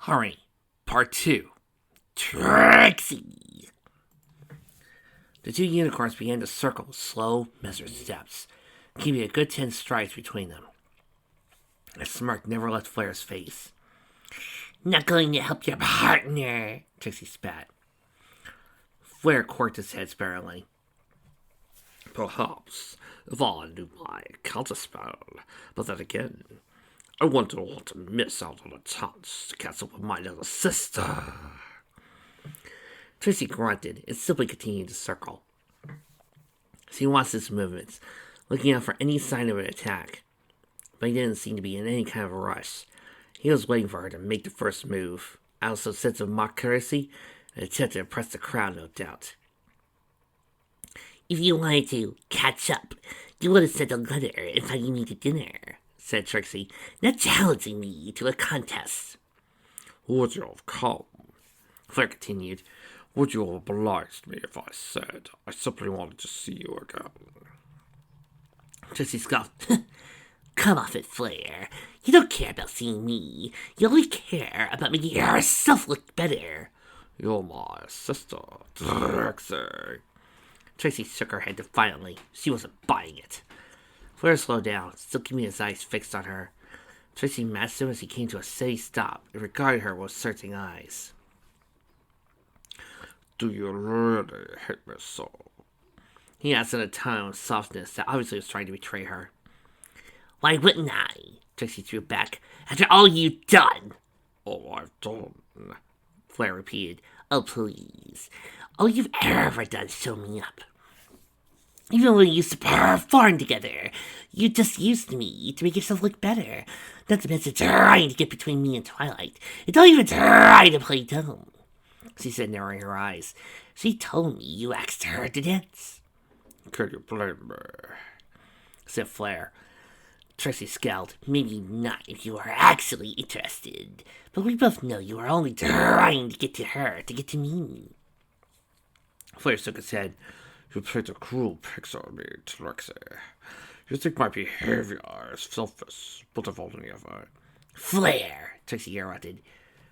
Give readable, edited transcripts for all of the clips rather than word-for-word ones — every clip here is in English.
Hurry. Part 2. Trixie! The two unicorns began to circle with slow, measured steps, keeping a good 10 strides between them. A smirk never left Flair's face. Not going to help your partner, Trixie spat. Flair quirked his head sparingly. Perhaps if I knew my counterspell, but then again, I wouldn't want to miss out on a chance to catch up with my little sister. Trixie grunted and simply continued to circle. She watched his movements, looking out for any sign of an attack, but he didn't seem to be in any kind of a rush. He was waiting for her to make the first move, out of some sense of mock courtesy, and attempt to impress the crowd, no doubt. If you wanted to catch up, you would have sent a letter inviting me to dinner, said Trixie, not challenging me to a contest. Would you have come? Flair continued. Would you have obliged me if I said I simply wanted to see you again? Trixie scoffed. Come off it, Flair. You don't care about seeing me. You only care about making yourself look better. You're my sister, Trixie. Trixie shook her head defiantly. She wasn't buying it. Flair slowed down, still keeping his eyes fixed on her. Trixie matched him as he came to a steady stop and regarded her with searching eyes. Do you really hate me so? He asked in a tone of softness that obviously was trying to betray her. Why wouldn't I? Trixie threw back. After all you've done. All I've done, Flair repeated. Oh, please. All you've ever done is show me up. Even when we used to perform together, you just used me to make yourself look better. Not to mention trying to get between me and Twilight. And don't even try to play dumb, she said, narrowing her eyes. She told me you asked her to dance. Could you blame me? Said Flair. Trixie scowled. Maybe not if you are actually interested. But we both know you are only trying to get to her, to get to me. Flair shook his head. You played a cruel picture on me, Trixie. You think my behavior is selfish, but if only ever. Flair, Trixie interrupted.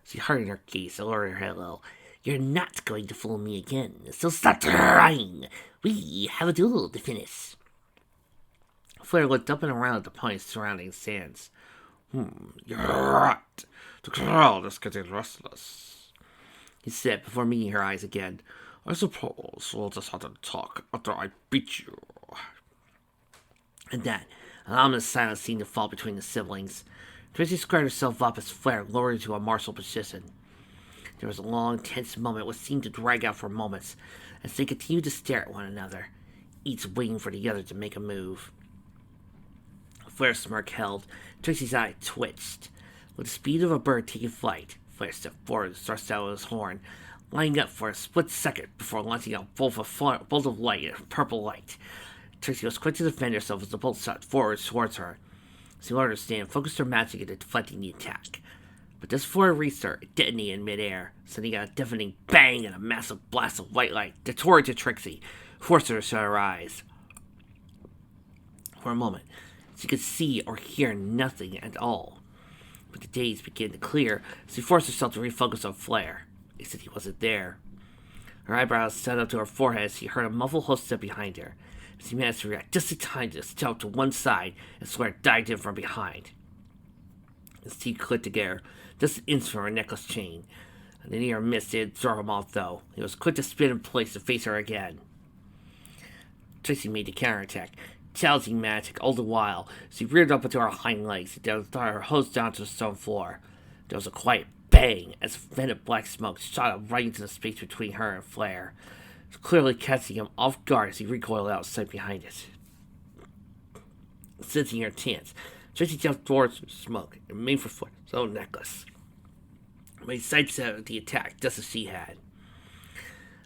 She hardened her gaze and lowered her head a little. You're not going to fool me again, so stop trying. We have a duel to finish. Flair looked up and around at the points surrounding the sands. You're right. The crowd is getting restless, he said before meeting her eyes again. I suppose we'll just have to talk after I beat you. At that, an ominous silence seemed to fall between the siblings. Trixie squared herself up as Flair lowered into a martial position. There was a long, tense moment which seemed to drag out for moments as they continued to stare at one another, each waiting for the other to make a move. Flair's smirk held. Trixie's eye twitched. With the speed of a bird taking flight, Flair stepped forward and thrust out his horn, lining up for a split second before launching out a bolt of light and purple light. Trixie was quick to defend herself as the bolt shot forward towards her. She let her stand, focused her magic into deflecting the attack. But just before it reached her, it detonated in midair, sending out a deafening bang and a massive blast of white light that tore into Trixie, forced her to shut her eyes. For a moment, she could see or hear nothing at all. But the daze began to clear as she forced herself to refocus on Flair, except he wasn't there. Her eyebrows set up to her forehead as she heard a muffled hoof step behind her. She managed to react just in time to jump to one side and Flair dived in from behind. His teeth clicked together, just an inch from her necklace chain. And the near miss didn't throw him off, though. He was quick to spin in place to face her again. Trixie made the counterattack, challenging magic all the while. She reared up into her hind legs and threw her hose down to the stone floor. There was a quiet bang as vented black smoke shot up right into the space between her and Flair, clearly catching him off guard as he recoiled out of sight behind it. Sensing her chance, Trixie jumped towards the smoke and made for Flair's own necklace. But he sidestepped the attack just as she had.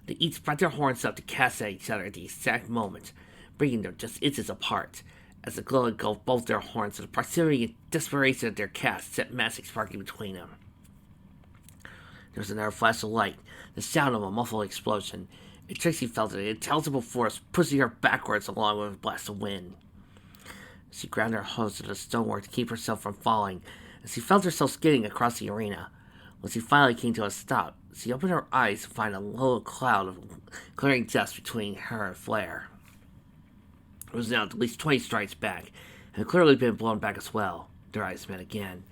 They each brought their horns up to cast at each other at the exact moment, bringing them just inches apart, as the glow engulfed both their horns and the proximity and desperation of their cast set magic sparking between them. There was another flash of light, the sound of a muffled explosion, and Trixie felt an intelligible force pushing her backwards along with a blast of wind. She ground her hose to the stonework to keep herself from falling, as she felt herself skidding across the arena, When she finally came to a stop, she opened her eyes to find a low cloud of clearing dust between her and Flare. It was now at least 20 strides back, and had clearly been blown back as well. Their eyes met again.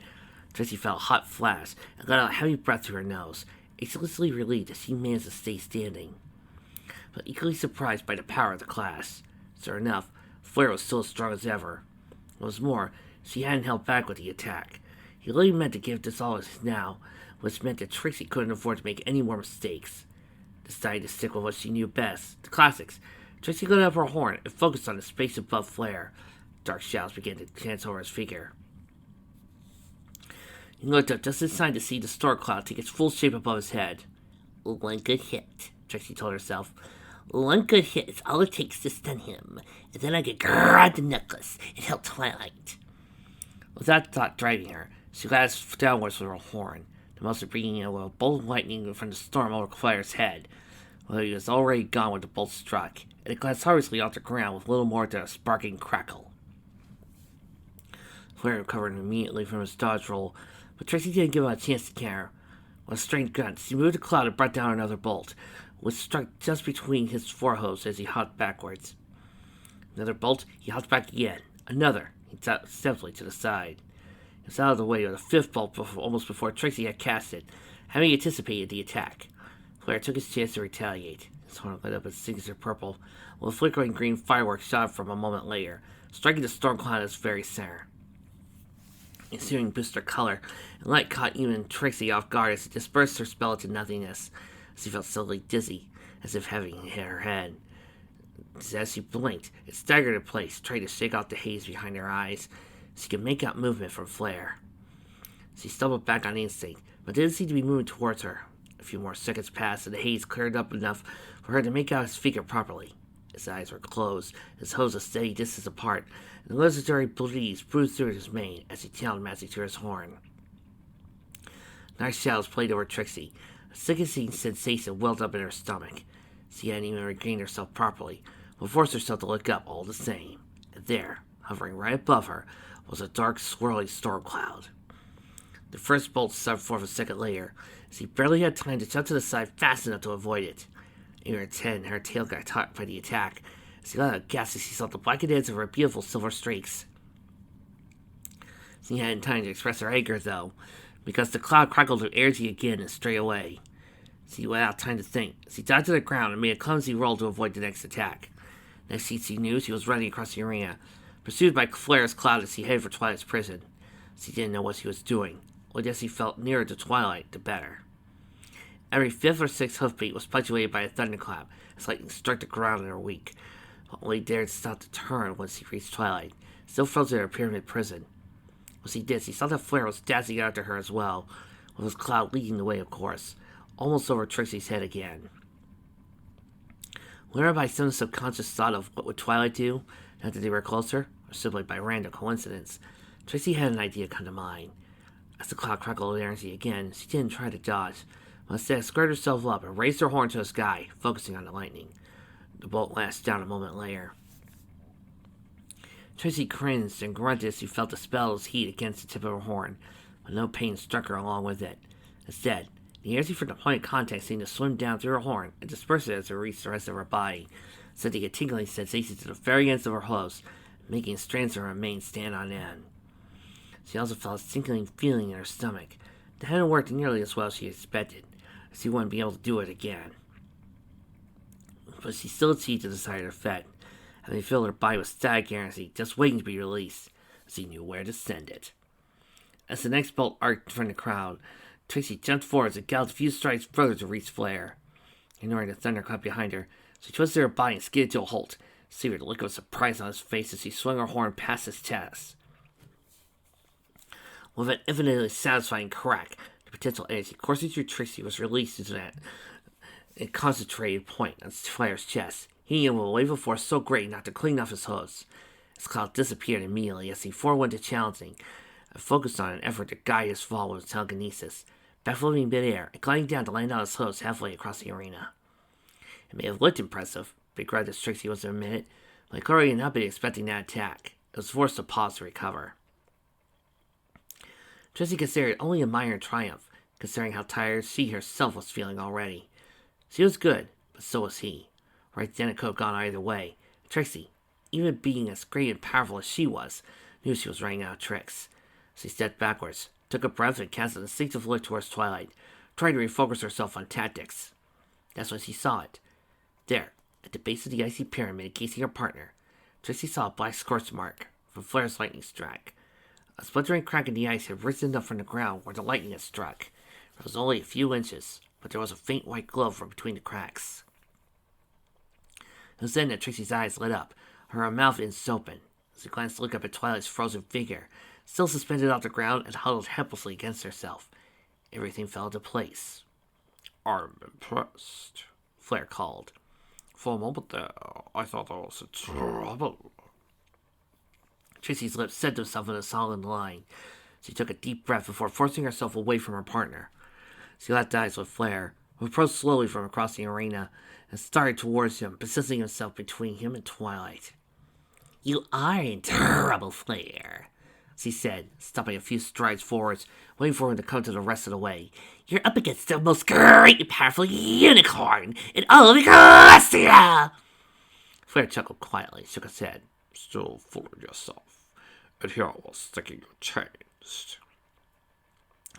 Tracy felt a hot flash and let out a heavy breath through her nose, excellently relieved that she managed to stay standing, but equally surprised by the power of the clash. Sure enough, Flare was still as strong as ever. What was more, she hadn't held back with the attack. He really meant to give this all his now, which meant that Trixie couldn't afford to make any more mistakes. Deciding to stick with what she knew best, the classics, Trixie lit up her horn and focused on the space above Flare. Dark shadows began to dance over his figure. He looked up just in time to see the storm cloud take its full shape above his head. One good hit, Trixie told herself. One good hit is all it takes to stun him, and then I could grab the necklace and help Twilight. With that thought driving her, she glanced downwards with her horn, the monster bringing in a bolt of lightning from the storm over Flare's head. Well, he was already gone when the bolt struck, and it glanced harmlessly off the ground with little more than a sparking crackle. Flare recovered immediately from his dodge roll, but Trixie didn't give him a chance to counter. With a strained grunt, she moved the cloud and brought down another bolt, which struck just between his forehooves as he hopped backwards. Another bolt, he hopped back again. Another, he stepped simply to the side. He was out of the way with a fifth bolt almost before Trixie had cast it, having anticipated the attack. Flare took his chance to retaliate. His horn lit up its signature purple, while a flickering green firework shot from a moment later, striking the storm cloud at its very center. The ensuing boost of color and light caught even Trixie off guard as it dispersed her spell into nothingness. She felt suddenly dizzy, as if having hit her head. As she blinked, it staggered in place, trying to shake off the haze behind her eyes. She could make out movement from Flare. She stumbled back on instinct, but didn't seem to be moving towards her. A few more seconds passed, and the haze cleared up enough for her to make out his figure properly. His eyes were closed, his hose a steady distance apart, and the legendary breeze bruised through his mane as he channeled magic to his horn. Dark shadows played over Trixie. A sickening sensation welled up in her stomach. She hadn't even regained herself properly, but forced herself to look up all the same. And there, hovering right above her, was a dark, swirling storm cloud. The first bolt subbed forth a second later, as he barely had time to jump to the side fast enough to avoid it. In her head, her tail got caught by the attack. She let out a gasp as she saw the blackened ends of her beautiful silver streaks. She hadn't time to express her anger, though, because the cloud crackled with energy again and strayed away. She without time to think. She dived to the ground and made a clumsy roll to avoid the next attack. Next thing she knew, she was running across the arena, pursued by Flare's cloud as he headed for Twilight's prison. She didn't know what she was doing, only as she felt nearer to Twilight, the better. Every fifth or sixth hoofbeat was punctuated by a thunderclap, as lightning struck the ground in her wake, but only dared stop to turn once she reached Twilight, still frozen in her pyramid prison. When she did, she saw that Flare was dancing after her as well, with his cloud leading the way, of course, almost over Trixie's head again. Whether by some subconscious thought of what would Twilight do, now that they were closer, or simply by random coincidence, Trixie had an idea come to mind. As the cloud crackled with energy again, she didn't try to dodge, but instead skirted herself up and raised her horn to the sky, focusing on the lightning. The bolt lashed down a moment later. Trixie cringed and grunted as she felt the spell's heat against the tip of her horn, but no pain struck her along with it. Instead, the energy from the point of contact seemed to swim down through her horn and disperse it as it reached the rest of her body, sending a tingling sensation to the very ends of her hooves, making strands of her mane stand on end. She also felt a sinking feeling in her stomach that hadn't worked nearly as well as she expected, as she wouldn't be able to do it again. But she still achieved the desired effect, having filled her body with static energy just waiting to be released, as she knew where to send it. As the next bolt arced from the crowd, Trixie jumped forwards and galloped a few strides further to reach Flare. Ignoring the thunderclap behind her, she twisted her body and skidded to a halt, seeing the look of surprise on his face as she swung her horn past his chest. With an infinitely satisfying crack, the potential energy coursing through Trixie was released into that concentrated point on Flare's chest, hitting him with a wave of force so great not to clean off his hooves. His cloud disappeared immediately as he forewent to challenging and focused on an effort to guide his fall with telekinesis, backflipping in midair and gliding down to land on his hooves halfway across the arena. It may have looked impressive, begrudged as Trixie was to admit it, but Chloe had not been expecting that attack. It was forced to pause to recover. Trixie considered it only a minor triumph, considering how tired she herself was feeling already. She was good, but so was he. Right then it could have gone either way. Trixie, even being as great and powerful as she was, knew she was running out of tricks. She stepped backwards, took a breath, and cast an instinctive look towards Twilight, trying to refocus herself on tactics. That's when she saw it. There, at the base of the icy pyramid encasing her partner, Trixie saw a black scorch mark from Flair's lightning strike. A splintering crack in the ice had risen up from the ground where the lightning had struck. It was only a few inches, but there was a faint white glow from between the cracks. It was then that Trixie's eyes lit up, her mouth instantly open. As she glanced to look up at Twilight's frozen figure, still suspended off the ground and huddled helplessly against herself. Everything fell into place. "I'm impressed," Flair called. "For a moment there, I thought I was in trouble." Trixie's lips set themselves in a solid line. She took a deep breath before forcing herself away from her partner. She locked eyes with Flair, who approached slowly from across the arena and started towards him, positioning himself between him and Twilight. "You are in trouble, Flair," she said, stopping a few strides forwards, waiting for him to come to the rest of the way. "You're up against the most great and powerful unicorn in all of Ecclesia!" Flair chuckled quietly, shook his head. "Still fooling yourself. And here I was thinking you changed."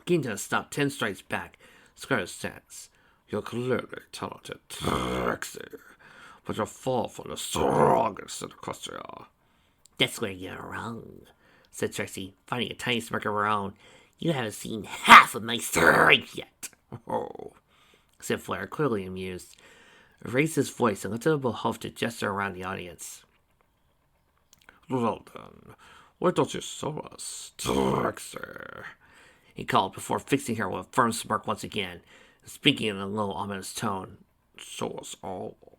Ginta stopped 10 strides back, squared his stance. "You're clearly talented, Trixie, but you're far from the strongest in Ecclesia." "That's where you're wrong," said Trixie, finding a tiny smirk of her own. "You haven't seen half of my strength yet." "Oh," said Flair, clearly amused. He raised his voice and lifted up a hoof to gesture around the audience. "Well then, why don't you show us, Trixie?" he called before fixing her with a firm smirk once again, and speaking in a low, ominous tone. "Show us all."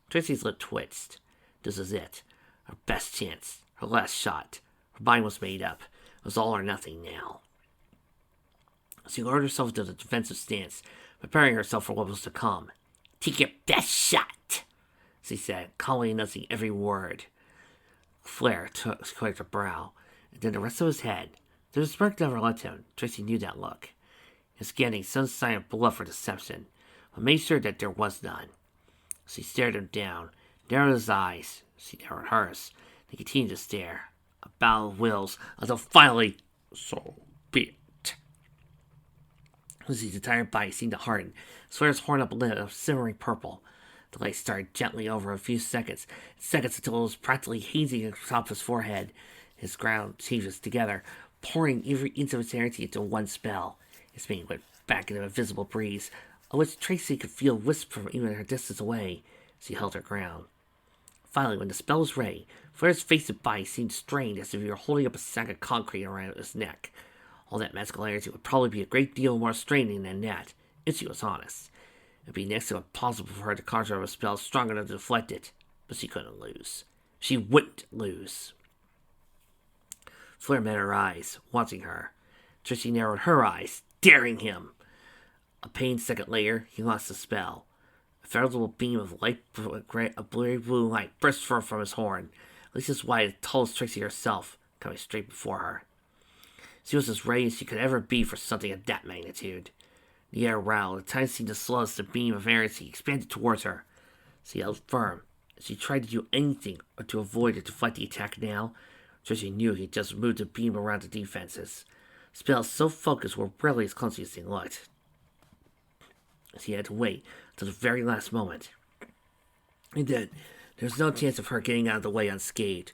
Trixie's lip twitched. This was it. Her best chance. Her last shot. Her mind was made up. It was all or nothing now. She lowered herself into the defensive stance, preparing herself for what was to come. "Take your best shot," she said, calmly announcing every word. Flair quaked her brow, and then the rest of his head. The smirk never left him. Trixie knew that look. He was scanning some sign of bluff or deception, but made sure that there was none. She stared him down, narrowed his eyes. She narrowed hers. They continued to stare. A battle of wills, until finally, "So be it." Lucy's entire body seemed to harden. Flair's horn up lit of simmering purple. The light started gently over a few seconds until it was practically hazing atop his forehead. His ground changes together, pouring every inch of its energy into one spell. His mane went back into a visible breeze, of which Trixie could feel wisp from even her distance away. She held her ground. Finally, when the spell was ready, Flair's face and body seemed strained as if he were holding up a sack of concrete around his neck. All that magical energy would probably be a great deal more straining than that, if she was honest. It would be next to impossible for her to conjure up a spell strong enough to deflect it, but she couldn't lose. She wouldn't lose. Flair met her eyes, watching her. Trixie narrowed her eyes, daring him. A pained second later, he lost the spell. A veritable beam of light, a blurry blue light burst forth from his horn, at least as wide as tall as Trixie herself, coming straight before her. She was as ready as she could ever be for something of that magnitude. The air rattled, the time seemed to slow as the beam of energy expanded towards her. She held firm. As she tried to do anything or to avoid or deflect the attack now, Trixie knew he just moved the beam around the defenses. Spells so focused were rarely as clumsy as they looked. She had to wait until the very last moment. And then, there was no chance of her getting out of the way unscathed.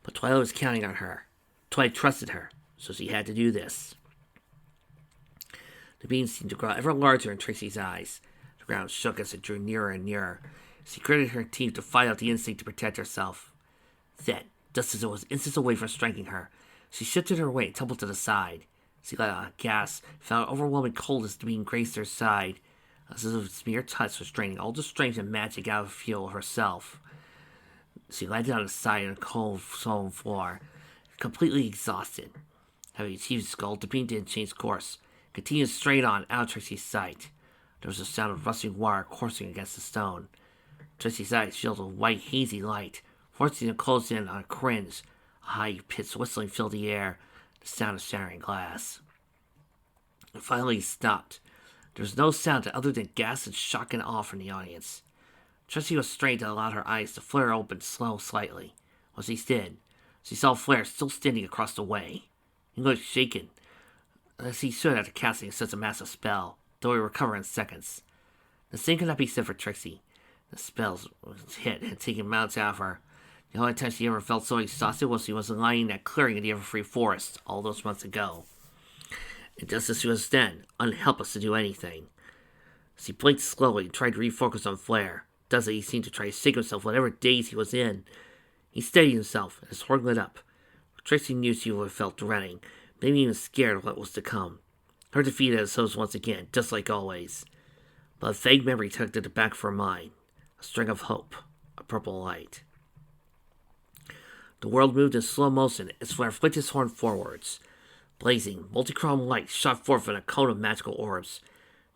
But Twilight was counting on her. Twilight trusted her, so she had to do this. The beam seemed to grow ever larger in Trixie's eyes. The ground shook as it drew nearer and nearer. She gritted her teeth to fight out the instinct to protect herself. Then, just as it was instants away from striking her, she shifted her weight and tumbled to the side. She let out a gasp, felt an overwhelming cold as the beam grazed her side, as if its mere touch was draining all the strength and magic out of Fuel herself. She landed on the side on the cold stone floor, completely exhausted. Having achieved its goal, the beam didn't change course. Continued straight on out of Trixie's sight. There was a sound of rustling wire coursing against the stone. Trixie's eyes filled with white, hazy light, forcing her to close in on a cringe. A high-pitched whistling filled the air, the sound of shattering glass. It finally stopped. There was no sound other than gasp and shock and awe from the audience. Trixie was strained to allow her eyes to flare open slightly. As she did, she saw Flare still standing across the way. He looked shaken, as he stood after casting such a massive spell, though he recovered in seconds. The same could not be said for Trixie. The spells hit had taken mounts out of her. The only time she ever felt so exhausted was when she was lying in that clearing in the Everfree Forest all those months ago. And just as she was then, unhelpless to do anything. She blinked slowly and tried to refocus on Flare. Thus he seemed to try to shake himself whatever daze he was in. He steadied himself, and his horn lit up. Trixie knew she would have felt dreading, maybe even scared of what was to come. Her defeat at his hopes once again, just like always. But a vague memory tugged at the back of her mind. A string of hope. A purple light. The world moved in slow motion as Flare flicked his horn forwards. Blazing, multichrome light shot forth in a cone of magical orbs.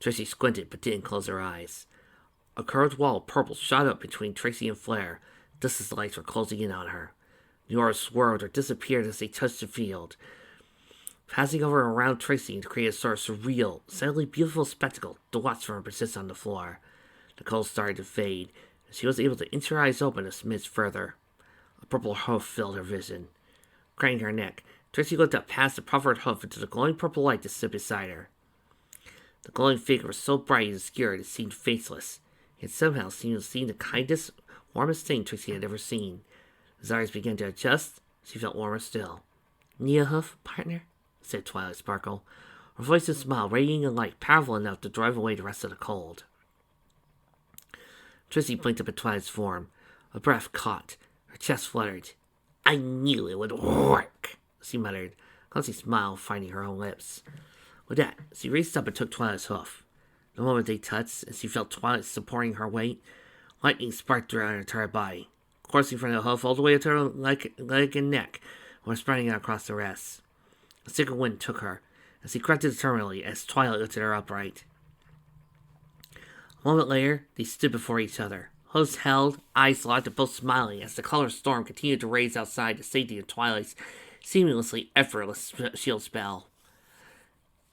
Trixie squinted but didn't close her eyes. A curved wall of purple shot up between Trixie and Flare, just as the lights were closing in on her. The orbs swerved or disappeared as they touched the field, passing over and around Trixie to create a sort of surreal, suddenly beautiful spectacle to watch from her position on the floor. The cold started to fade, and she was able to inch her eyes open a smidge further. A purple hoof filled her vision. Craning her neck, Trixie looked up past the proffered hoof into the glowing purple light that stood beside her. The glowing figure was so bright and obscure it seemed faceless, yet somehow seemed to see the kindest, warmest thing Trixie had ever seen. As her eyes began to adjust, she felt warmer still. "Need a hoof, partner?" said Twilight Sparkle, her voice and smile radiating a light powerful enough to drive away the rest of the cold. Trixie blinked up at Twilight's form. A breath caught. Her chest fluttered. "I knew it would work," she muttered, a clumsy smile finding her own lips. With that, she reached up and took Twilight's hoof. The moment they touched, and she felt Twilight supporting her weight, lightning sparked throughout her entire body, coursing from the hoof all the way to her leg and neck, while spreading out across the rest. A single wind took her, and she crept determinedly as Twilight lifted her upright. A moment later, they stood before each other, hooves held, eyes locked, and both smiling as the color storm continued to rage outside the safety of Twilight's seamlessly effortless shield spell.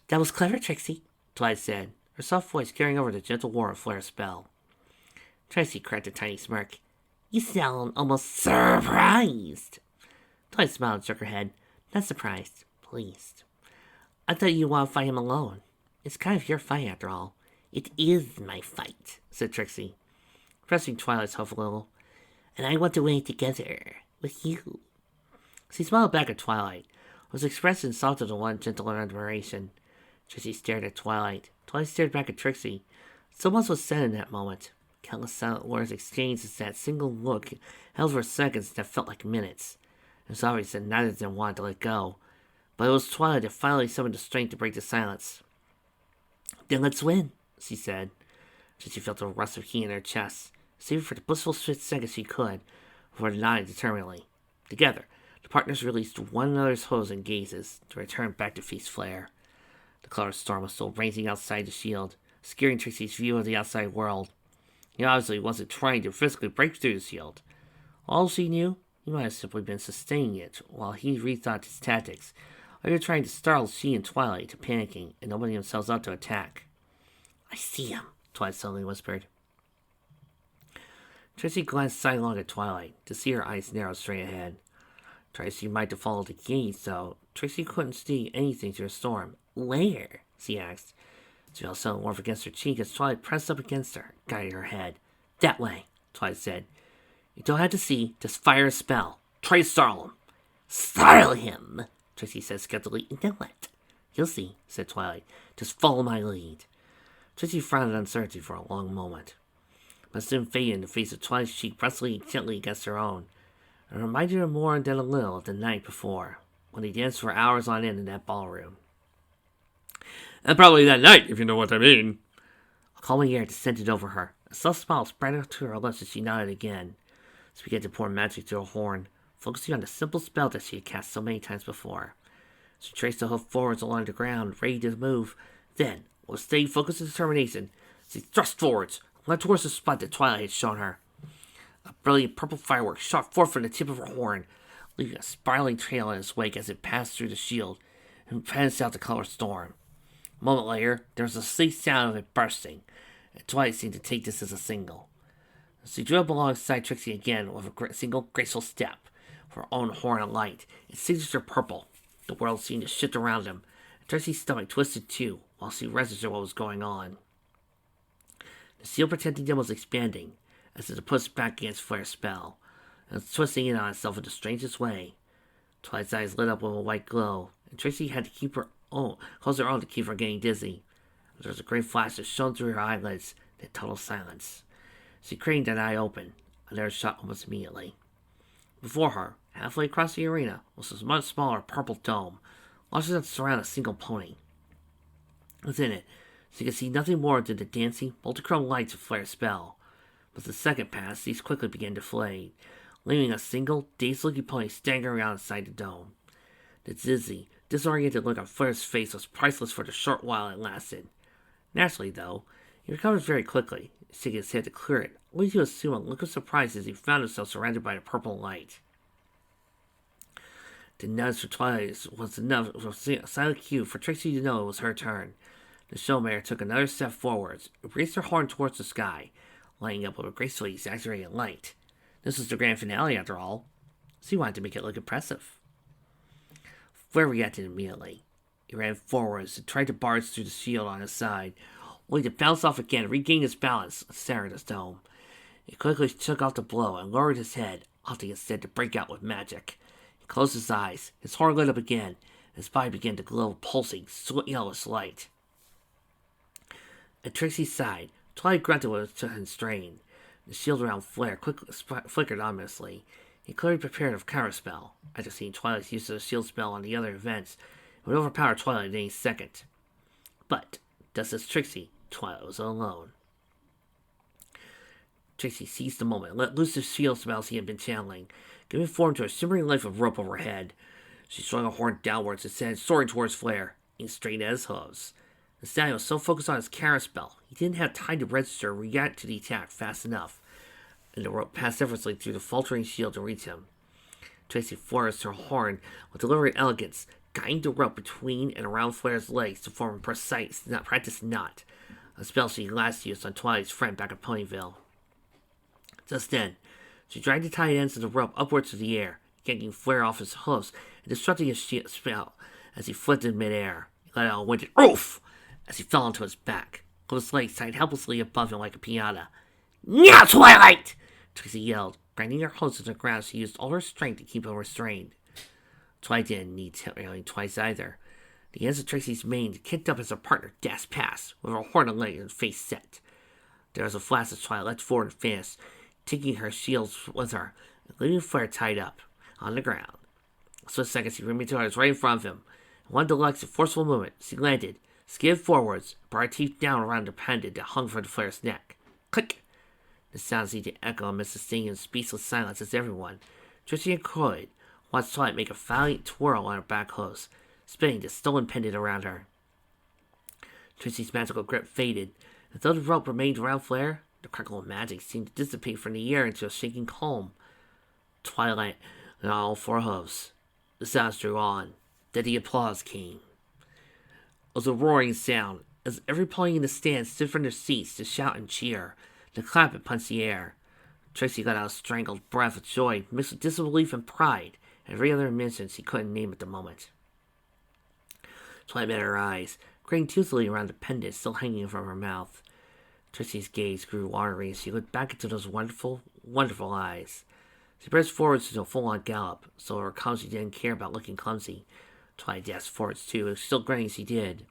"That was clever, Trixie," Twilight said, her soft voice carrying over the gentle war of Flare's spell. Trixie cracked a tiny smirk. "You sound almost surprised." Twilight smiled and shook her head. "Not surprised, pleased. I thought you'd want to fight him alone. It's kind of your fight, after all." "It is my fight," said Trixie, pressing Twilight's hoof a little. "And I want to win it together, with you." She smiled back at Twilight, whose expression softened to one gentle admiration. Trixie stared at Twilight. Twilight stared back at Trixie. So much was said in that moment. Countless silent words exchanged as that single look held for seconds that felt like minutes. It was obvious that neither of them wanted to let go, but it was Twilight that finally summoned the strength to break the silence. "Then let's win," she said. Trixie felt a rush of heat in her chest, saving for the blissful split second she could, before nodding determinedly. Together, the partners released one another's hooves and gazes to return back to face Flare. The color storm was still raging outside the shield, scaring Trixie's view of the outside world. He obviously wasn't trying to physically break through the shield. All she knew, he might have simply been sustaining it while he rethought his tactics, or either trying to startle she and Twilight into panicking and opening themselves up to attack. "I see him," Twilight suddenly whispered. Trixie glanced sidelong at Twilight, to see her eyes narrow straight ahead. Try as she might to follow the gaze, though, Trixie couldn't see anything through the storm. "Where?" she asked. She felt something warm against her cheek as Twilight pressed up against her, guiding her head. "That way," Twilight said. "You don't have to see, just fire a spell. Try to startle him." "Startle him," Trixie said skeptically. "Then what?" "You'll see," said Twilight. "Just follow my lead." Trixie frowned in uncertainty for a long moment, but soon faded in the face of Twilight's cheek pressing gently against her own. It reminded her more than a little of the night before, when they danced for hours on end in that ballroom. And probably that night, if you know what I mean. A calming air descended over her. A soft smile spread out to her lips as she nodded again. She began to pour magic through her horn, focusing on the simple spell that she had cast so many times before. She traced the hoof forwards along the ground, ready to move. Then, with steady focus and determination, she thrust forwards, led towards the spot that Twilight had shown her. A brilliant purple firework shot forth from the tip of her horn, leaving a spiraling trail in its wake as it passed through the shield and passed out the color storm. A moment later, there was a sleek sound of it bursting, and Twilight seemed to take this as a signal. She drew up alongside Trixie again with a single graceful step, her own horn alight, its signature purple. The world seemed to shift around him, and Trixie's stomach twisted too, while she registered what was going on. The seal protecting them was expanding, as it pushed back against Flare's spell, and was twisting in on itself in the strangest way. Twilight's eyes lit up with a white glow, and Trixie had to close her own to keep from getting dizzy. There was a great flash that shone through her eyelids, then total silence. She craned that eye open, and there was shot almost immediately. Before her, halfway across the arena, was a much smaller purple dome, large enough to surround a single pony. Within it, she could see nothing more than the dancing, multichrome lights of Flare's spell. But as the second passed, these quickly began to fade, leaving a single, dazed-looking pony staggering around inside the dome. The dizzy, disoriented look on Flare's face was priceless for the short while it lasted. Naturally, though, he recovered very quickly, shaking his head to clear it, only to assume a look of surprise as he found himself surrounded by the purple light. The nudge for Twilight was enough of a silent cue for Trixie to know it was her turn. The showmare took another step forwards, and raised her horn towards the sky, lighting up with a gracefully exaggerated light. This was the grand finale, after all. She wanted to make it look impressive. Flare reacted immediately. He ran forwards and tried to barge through the shield on his side, only to bounce off again, regain his balance, and stare at his dome. He quickly shook off the blow and lowered his head, opting instead to break out with magic. He closed his eyes, his horn lit up again, and his body began to glow with pulsing, yellowish light. At Trixie's side, Twilight grunted with a strain. The shield around Flare quickly flickered ominously. He clearly prepared a counterspell. After seeing Twilight's use of the shield spell on the other events, it would overpower Twilight at any second. But, just as Trixie, Twilight was alone. Trixie seized the moment and let loose the shield spells he had been channeling, giving form to a shimmering life of rope overhead. She swung her horn downwards and sent it soaring towards Flare, aimed straight at his hooves. The stallion was so focused on his counterspell, he didn't have time to register or react to the attack fast enough, and the rope passed effortlessly through the faltering shield to reach him. Trixie flourished her horn with deliberate elegance, guiding the rope between and around Flare's legs to form a precise, practiced knot, a spell she last used on Twilight's friend back at Ponyville. Just then, she dragged the tight ends of the rope upwards to the air, yanking Flare off his hooves and disrupting his spell as he flitted in midair. He let out a winded "Oof!" as he fell onto his back, with his legs tied helplessly above him like a piñata. "Now, Twilight!" Trixie yelled, grinding her hooves to the ground as she used all her strength to keep him restrained. Twilight didn't need railing twice either. The ends of Trixie's mane kicked up as her partner dashed past, with her horn on and face set. There was a flash as Twilight leapt forward and fast, taking her shields with her, and leaving Flare tied up on the ground. A swift second, she ran to her right in front of him. In one deluxe and forceful movement, she landed, skid forwards, brought her teeth down around the pendant that hung from the Flare's neck. Click! The sound seemed to echo amidst the stinging and speechless silence as everyone, Trixie and Croyd, watched Twilight make a valiant twirl on her back hooves, spinning the stolen pendant around her. Trixie's magical grip faded, and though the rope remained around Flare, the crackle of magic seemed to dissipate from the air into a shaking calm. Twilight on all four hooves. The sounds drew on. Then the applause came. It was a roaring sound, as every pony in the stand stood from their seats to shout and cheer, to clap and punch the air. Trixie let out a strangled breath of joy, mixed with disbelief and pride, and every other emotion she couldn't name at the moment. Twilight met her eyes, grinning toothily around the pendant still hanging from her mouth. Trixie's gaze grew watery as she looked back into those wonderful, wonderful eyes. She pressed forwards to a full-on gallop, so her calm she didn't care about looking clumsy. Twilight dashed forwards too, still grinning as she did.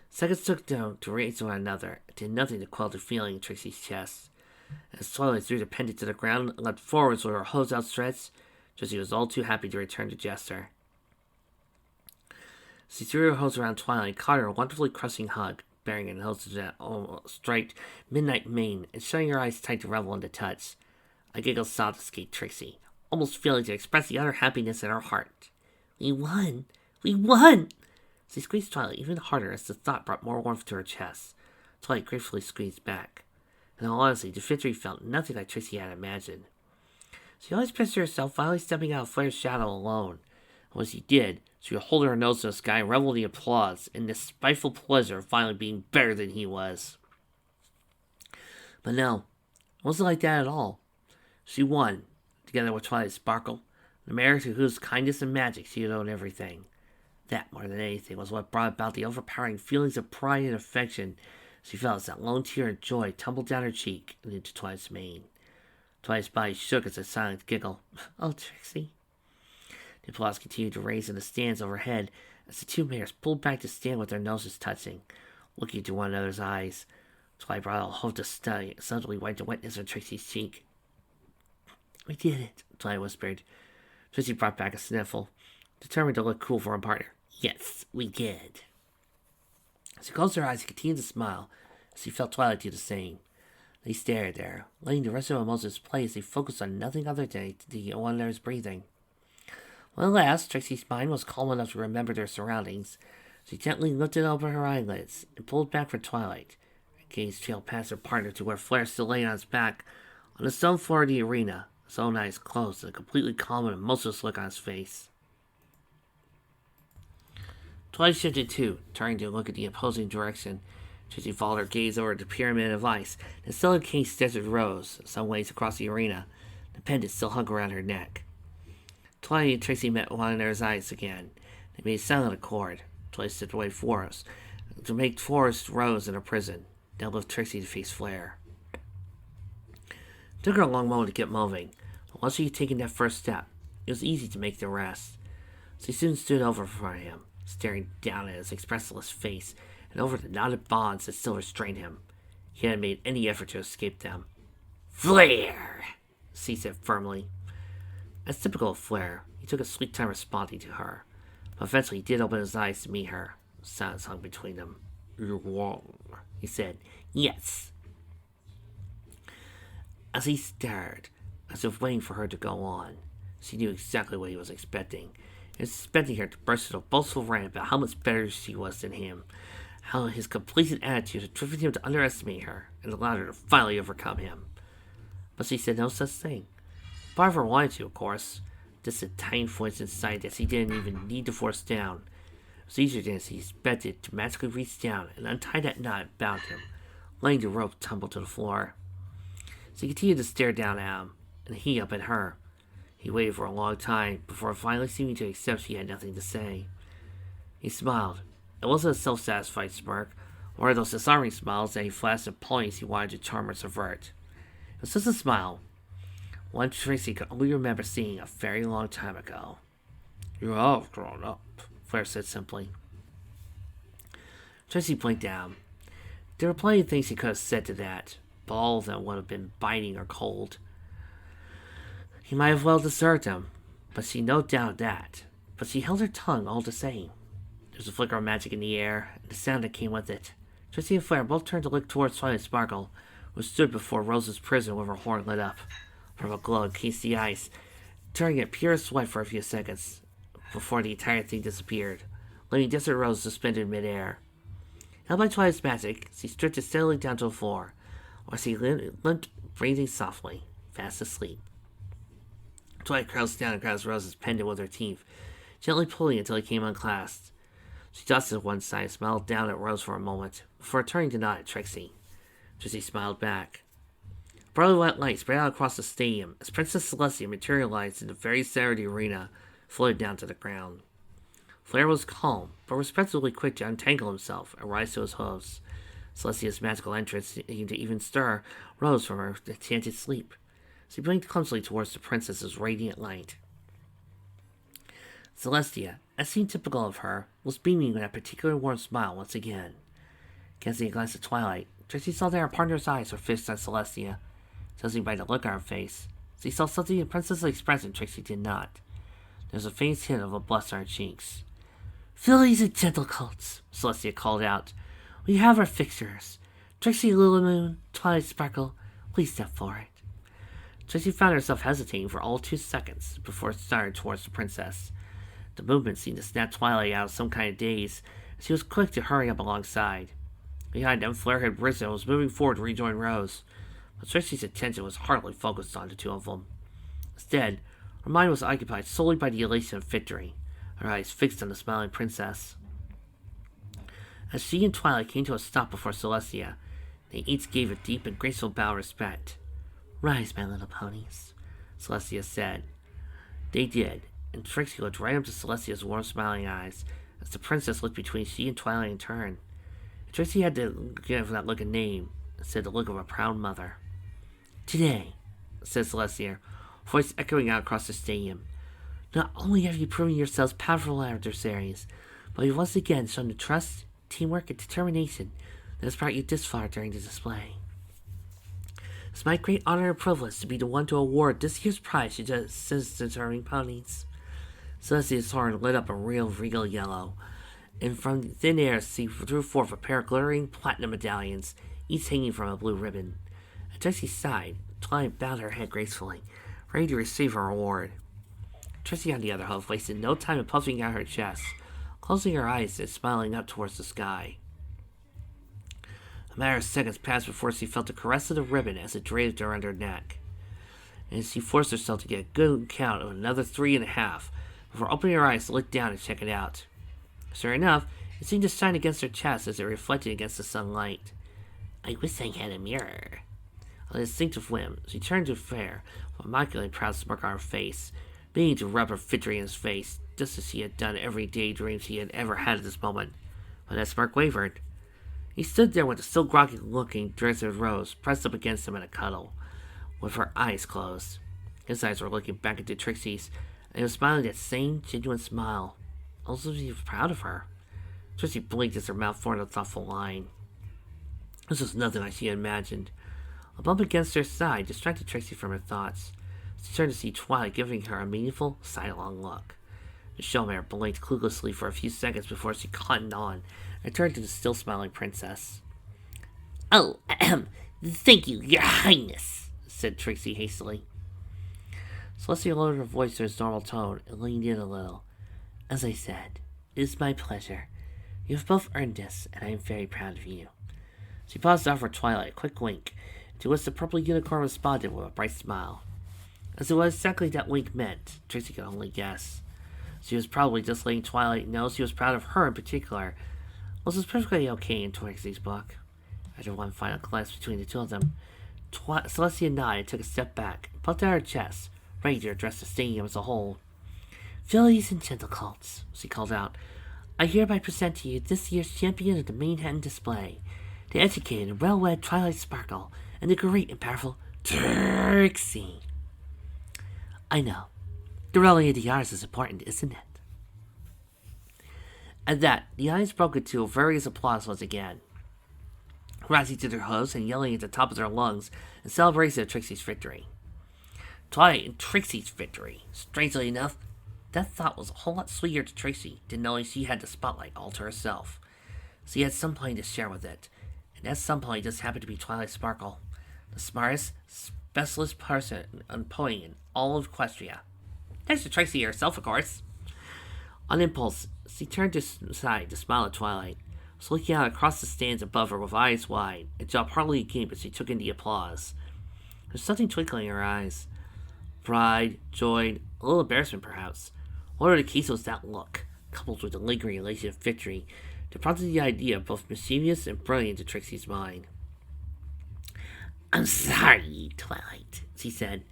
Seconds took down to race one another, and did nothing to quell the feeling in Trixie's chest. As Twilight threw the pendant to the ground and leapt forwards with her hooves outstretched, Trixie was all too happy to return to Jester. She threw her hose around Twilight and caught her a wonderfully crushing hug, bearing an hose to that almost striped midnight mane and shutting her eyes tight to revel in the touch. A giggle sobbed to escape Trixie, almost failing to express the utter happiness in her heart. "We won! We won!" She squeezed Twilight even harder as the thought brought more warmth to her chest. Twilight gratefully squeezed back. In all honesty, the victory felt nothing like Trixie had imagined. She always pictured herself finally stepping out of Flare's shadow alone, Once he did, she would hold her nose to the sky and revel in the applause and the spiteful pleasure of finally being better than he was. But no, it wasn't like that at all. She won, together with Twilight Sparkle, the mayor to whose kindness and magic she had owed everything. That, more than anything, was what brought about the overpowering feelings of pride and affection she felt as that lone tear of joy tumbled down her cheek and into Twilight's mane. Twilight's body shook as a silent giggle. Oh, Trixie. The applause continued to raise in the stands overhead as the two mayors pulled back to stand with their noses touching, looking into one another's eyes. Twilight brought out a hope to study, suddenly wiped the wetness on Trixie's cheek. We did it, Twilight whispered. Trixie brought back a sniffle, determined to look cool for her partner. Yes, we did. She closed her eyes and continued to smile as she felt Twilight do the same. They stared there, letting the rest of their emotions play as they focused on nothing other than the one another's breathing. When at last Trixie's mind was calm enough to remember their surroundings, she gently lifted open her eyelids and pulled back for Twilight. Her gaze trailed past her partner to where Flare still lay on his back on the stone floor of the arena, his own eyes closed and a completely calm and emotionless look on his face. Twilight shifted too, turning to look at the opposing direction. Trixie followed her gaze over the pyramid of ice that still encased Desert Rose, some ways across the arena. The pendant still hung around her neck. Twilight and Trixie met one another's eyes again. They made a silent accord. Twilight stepped away Forest to make Forest Rose in a prison. Then left Trixie to face Flare. It took her a long moment to get moving, but once she had taken that first step, it was easy to make the rest. She soon stood over for him, staring down at his expressionless face and over the knotted bonds that still restrained him. He hadn't made any effort to escape them. Flare! She said firmly. As typical of Flare, he took a sweet time responding to her, but eventually he did open his eyes to meet her. Silence hung between them. You won, he said. Yes. As he stared, as if waiting for her to go on, she knew exactly what he was expecting. He was expecting her to burst into a boastful rant about how much better she was than him, how his complacent attitude had driven him to underestimate her and allowed her to finally overcome him. But she said no such thing. Barbara wanted to, of course. Just a tiny voice inside that she didn't even need to force down. It was easier than she expected to magically reach down and untie that knot that bound him, letting the rope tumble to the floor. She continued to stare down at him, and he up at her. He waited for a long time before finally seeming to accept she had nothing to say. He smiled. It wasn't a self-satisfied smirk, or those disarming smiles that he flashed at ponies he wanted to charm or subvert. It was just a smile, one Trixie could only remember seeing a very long time ago. You have grown up, Flare said simply. Trixie blinked down. There were plenty of things he could have said to that, but all of them would have been biting or cold. He might have well deserved them, but she no doubt that. But she held her tongue all the same. There was a flicker of magic in the air, and the sound that came with it. Trixie and Flare both turned to look towards Twilight Sparkle, who stood before Rose's prison with her horn lit up. From a glow encased the ice, turning it purest white for a few seconds, before the entire thing disappeared, leaving Desert Rose suspended in midair. Held by Twilight's magic, she drifted steadily down to the floor, while she limped, breathing softly, fast asleep. Twilight crouched down and grabbed Rose's pendant with her teeth, gently pulling until it came unclasped. She tossed it to one side and smiled down at Rose for a moment, before turning to nod at Trixie. Trixie smiled back. Brightly white light spread out across the stadium as Princess Celestia materialized in the very center of the arena, floated down to the ground. Flare was calm, but respectfully quick to untangle himself and rise to his hooves. Celestia's magical entrance seemed to even stir Rose from her enchanted sleep. She blinked clumsily towards the princess's radiant light. Celestia, as seemed typical of her, was beaming with that particular warm smile once again. Casting a glance at Twilight, Trixie saw that her partner's eyes were fixed on Celestia. Judging by the look on her face, she saw something in Princess's expression Trixie did not. There was a faint hint of a blush on her cheeks. Fillies and gentlecoats, Celestia called out. We have our fixtures. Trixie Lulamoon, Twilight Sparkle, please step forward. Trixie found herself hesitating for all 2 seconds before starting towards the princess. The movement seemed to snap Twilight out of some kind of daze, and she was quick to hurry up alongside. Behind them, Flare had risen and was moving forward to rejoin Rose, but Trixie's attention was hardly focused on the two of them. Instead, her mind was occupied solely by the elation of victory, her eyes fixed on the smiling princess. As she and Twilight came to a stop before Celestia, they each gave a deep and graceful bow of respect. "Rise, my little ponies," Celestia said. They did, and Trixie looked right up to Celestia's warm, smiling eyes as the princess looked between she and Twilight in turn. Trixie had to give that look a name, instead the look of a proud mother. "Today," said Celestia, voice echoing out across the stadium, "not only have you proven yourselves powerful adversaries, but you've once again shown the trust, teamwork, and determination that has brought you this far during the display. It's my great honor and privilege to be the one to award this year's prize to the deserving ponies." Celestia's horn lit up a real regal yellow, and from thin air she drew forth a pair of glittering platinum medallions, each hanging from a blue ribbon. At Trixie's side, Twilight bowed her head gracefully, ready to receive her award. Trixie, on the other hand, wasted no time in puffing out her chest, closing her eyes and smiling up towards the sky. A matter of seconds passed before she felt the caress of the ribbon as it draped around her neck, and she forced herself to get a good count of another 3.5 before opening her eyes to look down and check it out. Sure enough, it seemed to shine against her chest as it reflected against the sunlight. "I wish I had a mirror." On an instinctive whim, she turned to Fair, with a mockingly proud smirk on her face, meaning to rub her victory in his face, just as she had done every daydream she had ever had at this moment. But that smirk wavered. He stood there with a still groggy-looking Dresden Rose pressed up against him in a cuddle, with her eyes closed. His eyes were looking back into Trixie's, and he was smiling that same genuine smile. Also, he was proud of her. Trixie blinked as her mouth formed a thoughtful line. This was nothing like she had imagined. A bump against her side distracted Trixie from her thoughts. She turned to see Twilight giving her a meaningful, sidelong look. The showmare blinked cluelessly for a few seconds before she cottoned on and turned to the still smiling princess. "Oh, thank you, your highness," said Trixie hastily. Celestia lowered her voice to its normal tone and leaned in a little. "As I said, it is my pleasure. You have both earned this, and I am very proud of you." She paused to offer Twilight a quick wink, to which the purple unicorn responded with a bright smile. As to what exactly that wink meant, Trixie could only guess. She was probably just letting Twilight know she was proud of her in particular, which was perfectly okay in Trixie's book. After one final glance between the two of them, Celestia nodded and took a step back, puffed out her chest, ready to address the stadium as a whole. "Fillies and gentlecolts," she called out, "I hereby present to you this year's champion of the Manhattan display, the educated and well-read Twilight Sparkle, and the great and powerful Trixie." I know. The rally of the honors is important, isn't it? At that, the audience broke into various applause once again, rising to their hooves and yelling at the top of their lungs in celebration of Trixie's victory. Twilight and Trixie's victory. Strangely enough, that thought was a whole lot sweeter to Trixie than knowing she had the spotlight all to herself. She had somebody to share with it, and that somebody just happened to be Twilight Sparkle, the smartest, specialist person on poetry in all of Equestria. Thanks to Trixie herself, of course. On impulse, she turned aside to smile at Twilight, was looking out across the stands above her with eyes wide, and jaw partly agape as she took in the applause. There was something twinkling in her eyes. Pride, joy, a little embarrassment perhaps. Whatever the case was, that look, coupled with the lingering elation of victory, that prompted the idea both mischievous and brilliant to Trixie's mind. "I'm sorry, Twilight," she said.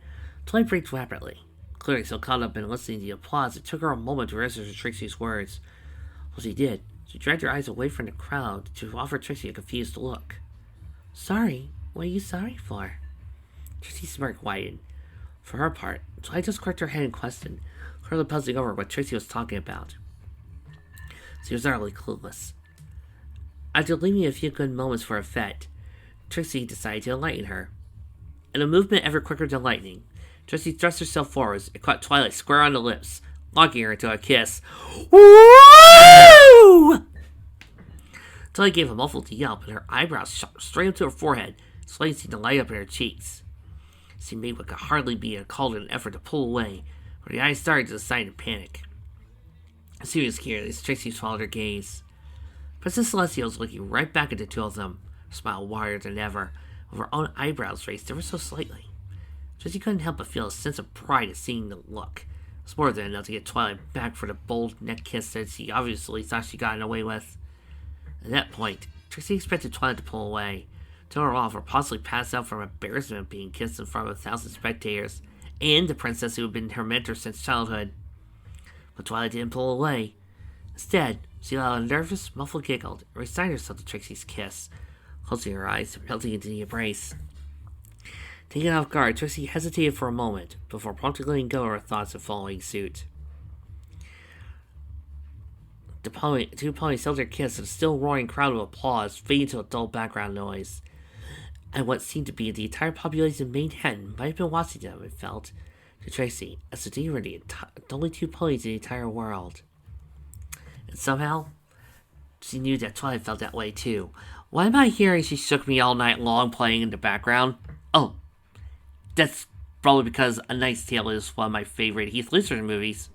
Twilight breathed rapidly, clearly so caught up in listening to the applause it took her a moment to answer to Trixie's words. Well, she did. She dragged her eyes away from the crowd to offer Trixie a confused look. "Sorry? What are you sorry for?" Trixie's smirk widened. For her part, Twilight just cracked her head in question, clearly puzzling over what Trixie was talking about. She was utterly clueless. After leaving a few good moments for effect, Trixie decided to enlighten her. In a movement ever quicker than lightning, Trixie thrust herself forwards and caught Twilight square on the lips, locking her into a kiss. Woo! Twilight gave a muffled yelp, and her eyebrows shot straight up to her forehead, slightly seemed to light up in her cheeks. She made what could hardly be called an effort to pull away, but her eyes started to the side in panic. She was scared as Trixie followed her gaze. Princess Celestia was looking right back at the two of them, her smile wider than ever, with her own eyebrows raised ever so slightly. Trixie couldn't help but feel a sense of pride at seeing the look, was more than enough to get Twilight back for the bold neck kiss that she obviously thought she gotten away with. At that point, Trixie expected Twilight to pull away, turn her off, or possibly pass out from embarrassment being kissed in front of 1,000 spectators and the princess who had been her mentor since childhood. But Twilight didn't pull away. Instead, she allowed a nervous, muffled giggle and resigned herself to Trixie's kiss, closing her eyes and melting into the embrace. Taken off guard, Trixie hesitated for a moment before promptly letting go of her thoughts and following suit. The two ponies held their kiss, and a still roaring crowd of applause faded to a dull background noise. And what seemed to be the entire population of Manhattan might have been watching them, it felt, to Tracy, as if they were the only two ponies in the entire world. And somehow, she knew that Twilight felt that way too. Why am I hearing She Shook Me All Night Long playing in the background? Oh, that's probably because A Knight's Tale is one of my favorite Heath Ledger movies.